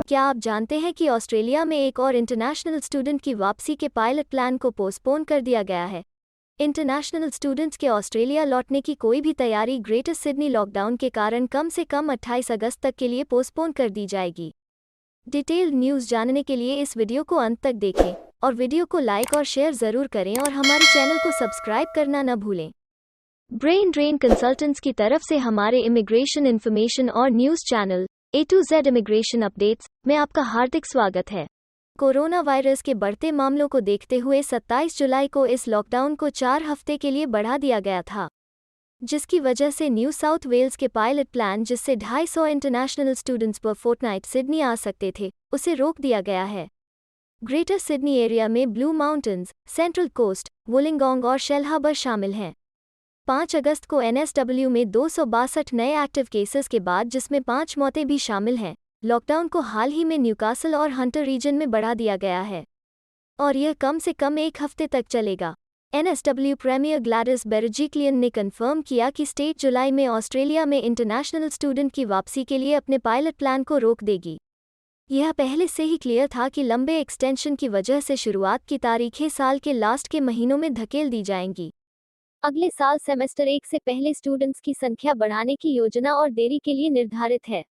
क्या आप जानते हैं कि ऑस्ट्रेलिया में एक और इंटरनेशनल स्टूडेंट की वापसी के पायलट प्लान को पोस्टपोन कर दिया गया है। इंटरनेशनल स्टूडेंट्स के ऑस्ट्रेलिया लौटने की कोई भी तैयारी ग्रेटर सिडनी लॉकडाउन के कारण कम से कम 28 अगस्त तक के लिए पोस्टपोन कर दी जाएगी। डिटेल्ड न्यूज़ जानने के लिए इस वीडियो को अंत तक देखें और वीडियो को लाइक और शेयर ज़रूर करें और हमारे चैनल को सब्सक्राइब करना न भूलें। ब्रेन ड्रेन कंसल्टेंट्स की तरफ से हमारे इमिग्रेशन इन्फॉर्मेशन और news channel A to Z immigration updates में आपका हार्दिक स्वागत है। कोरोना वायरस के बढ़ते मामलों को देखते हुए 27 जुलाई को इस लॉकडाउन को 4 हफ्ते के लिए बढ़ा दिया गया था, जिसकी वजह से न्यू साउथ वेल्स के पायलट प्लान जिससे 250 इंटरनेशनल स्टूडेंट्स पर फोर्टनाइट सिडनी आ सकते थे, उसे रोक दिया गया है। ग्रेटर सिडनी एरिया में ब्लू माउंटेन्स, सेंट्रल कोस्ट, वुलिंगोंग और शेलहाबर शामिल हैं। 5 अगस्त को NSW में 262 नए एक्टिव केसेस के बाद, जिसमें 5 मौतें भी शामिल हैं, लॉकडाउन को हाल ही में न्यूकासल और हंटर रीजन में बढ़ा दिया गया है और यह कम से कम 1 हफ्ते तक चलेगा। NSW प्रीमियर ग्लैडिस बेरजिक्लियन ने कंफर्म किया कि स्टेट जुलाई में ऑस्ट्रेलिया में इंटरनेशनल स्टूडेंट की वापसी के लिए अपने पायलट प्लान को रोक देगी। यह पहले से ही क्लियर था कि लंबे एक्सटेंशन की वजह से शुरुआत की तारीखें साल के लास्ट के महीनों में धकेल दी जाएंगी। अगले साल सेमेस्टर 1 से पहले स्टूडेंट्स की संख्या बढ़ाने की योजना और देरी के लिए निर्धारित है।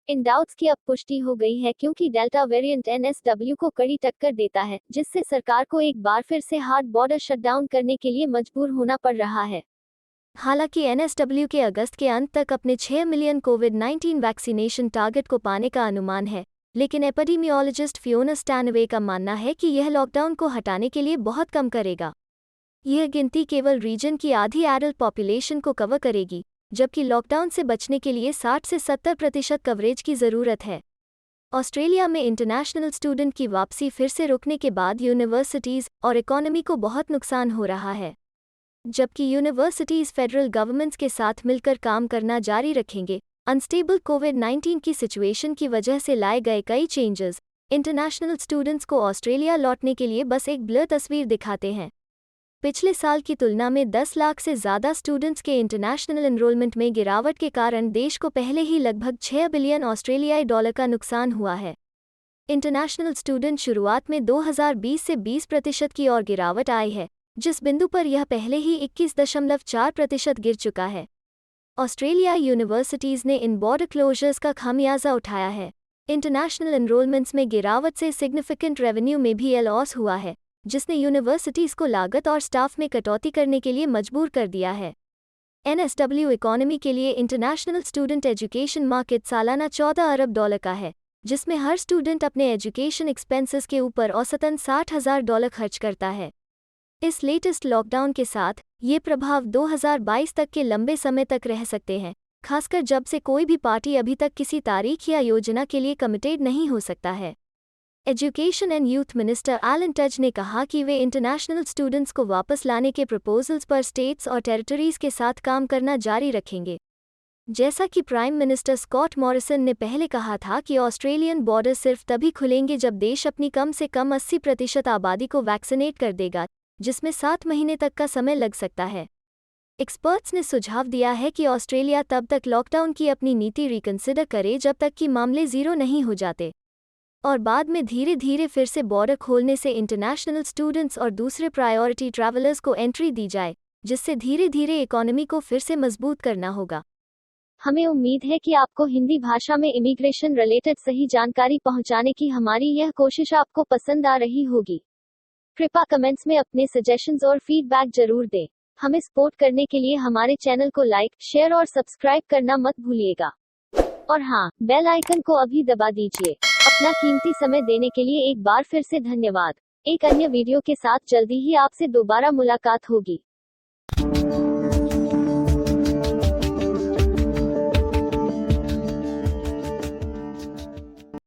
इन डाउट्स की अब पुष्टि हो गई है क्योंकि डेल्टा वेरिएंट NSW को कड़ी टक्कर देता है, जिससे सरकार को एक बार फिर से हार्ड बॉर्डर शटडाउन करने के लिए मजबूर होना पड़ रहा है। हालांकि NSW के अगस्त के अंत तक अपने 6 मिलियन कोविड-19 वैक्सीनेशन टारगेट को पाने का अनुमान है, लेकिन एपिडेमियोलॉजिस्ट फियोना स्टैनवे का मानना है कि यह लॉकडाउन को हटाने के लिए बहुत कम करेगा। यह गिनती केवल रीजन की आधी एडल्ट पॉपुलेशन को कवर करेगी, जबकि लॉकडाउन से बचने के लिए 60 से 70% कवरेज की ज़रूरत है। ऑस्ट्रेलिया में इंटरनेशनल स्टूडेंट की वापसी फिर से रुकने के बाद यूनिवर्सिटीज़ और इकोनॉमी को बहुत नुकसान हो रहा है। जबकि यूनिवर्सिटीज़ फेडरल गवर्नमेंट्स के साथ मिलकर काम करना जारी रखेंगे, अनस्टेबल कोविड-19 की सिचुएशन की वजह से लाए गए कई चेंजेस इंटरनेशनल स्टूडेंट्स को ऑस्ट्रेलिया लौटने के लिए बस एक ब्लर तस्वीर दिखाते हैं। पिछले साल की तुलना में 10 लाख से ज़्यादा स्टूडेंट्स के इंटरनेशनल एनरोलमेंट में गिरावट के कारण देश को पहले ही लगभग 6 बिलियन ऑस्ट्रेलियाई डॉलर का नुकसान हुआ है। इंटरनेशनल स्टूडेंट शुरुआत में 2020 से 20% की और गिरावट आई है, जिस बिंदु पर यह पहले ही 21.4% गिर चुका है। ऑस्ट्रेलिया यूनिवर्सिटीज़ ने इन बॉर्डर क्लोजर्स का खामियाजा उठाया है। इंटरनेशनल एनरोलमेंट्स में गिरावट से सिग्निफिकेंट रेवेन्यू में भी लॉस हुआ है, जिसने यूनिवर्सिटीज़ को लागत और स्टाफ में कटौती करने के लिए मजबूर कर दिया है। NSW इकोनॉमी के लिए इंटरनेशनल स्टूडेंट एजुकेशन मार्केट सालाना $14 अरब का है, जिसमें हर स्टूडेंट अपने एजुकेशन एक्सपेंसेस के ऊपर औसतन $60,000 खर्च करता है। इस लेटेस्ट लॉकडाउन के साथ ये प्रभाव 2022 तक के लंबे समय तक रह सकते हैं, खासकर जब से कोई भी पार्टी अभी तक किसी तारीख या योजना के लिए कमिटेड नहीं हो सकता है। Education and youth minister Alan Tudge ने कहा कि वे इंटरनेशनल स्टूडेंट्स को वापस लाने के प्रपोजल्स पर स्टेट्स और टेरिटरीज के साथ काम करना जारी रखेंगे। जैसा कि प्राइम मिनिस्टर स्कॉट मॉरिसन ने पहले कहा था कि ऑस्ट्रेलियन बॉर्डर सिर्फ तभी खुलेंगे जब देश अपनी कम से कम 80% आबादी को वैक्सीनेट कर देगा, जिसमें 7 महीने तक का समय लग सकता है। एक्सपर्ट्स ने सुझाव दिया है कि ऑस्ट्रेलिया तब तक लॉकडाउन की अपनी नीति रिकंसिडर करे जब तक कि मामले ज़ीरो नहीं हो जाते, और बाद में धीरे धीरे फिर से बॉर्डर खोलने से इंटरनेशनल स्टूडेंट्स और दूसरे प्रायोरिटी ट्रैवलर्स को एंट्री दी जाए, जिससे धीरे धीरे इकोनॉमी को फिर से मजबूत करना होगा। हमें उम्मीद है कि आपको हिंदी भाषा में इमिग्रेशन रिलेटेड सही जानकारी पहुंचाने की हमारी यह कोशिश आपको पसंद आ रही होगी। कृपया कमेंट्स में अपने सजेशंस और फीडबैक जरूर दें। हमें सपोर्ट करने के लिए हमारे चैनल को लाइक, शेयर और सब्सक्राइब करना मत भूलिएगा। और हाँ, बेल आइकन को अभी दबा दीजिए। अपना कीमती समय देने के लिए एक बार फिर से धन्यवाद। एक अन्य वीडियो के साथ जल्दी ही आपसे दोबारा मुलाकात होगी।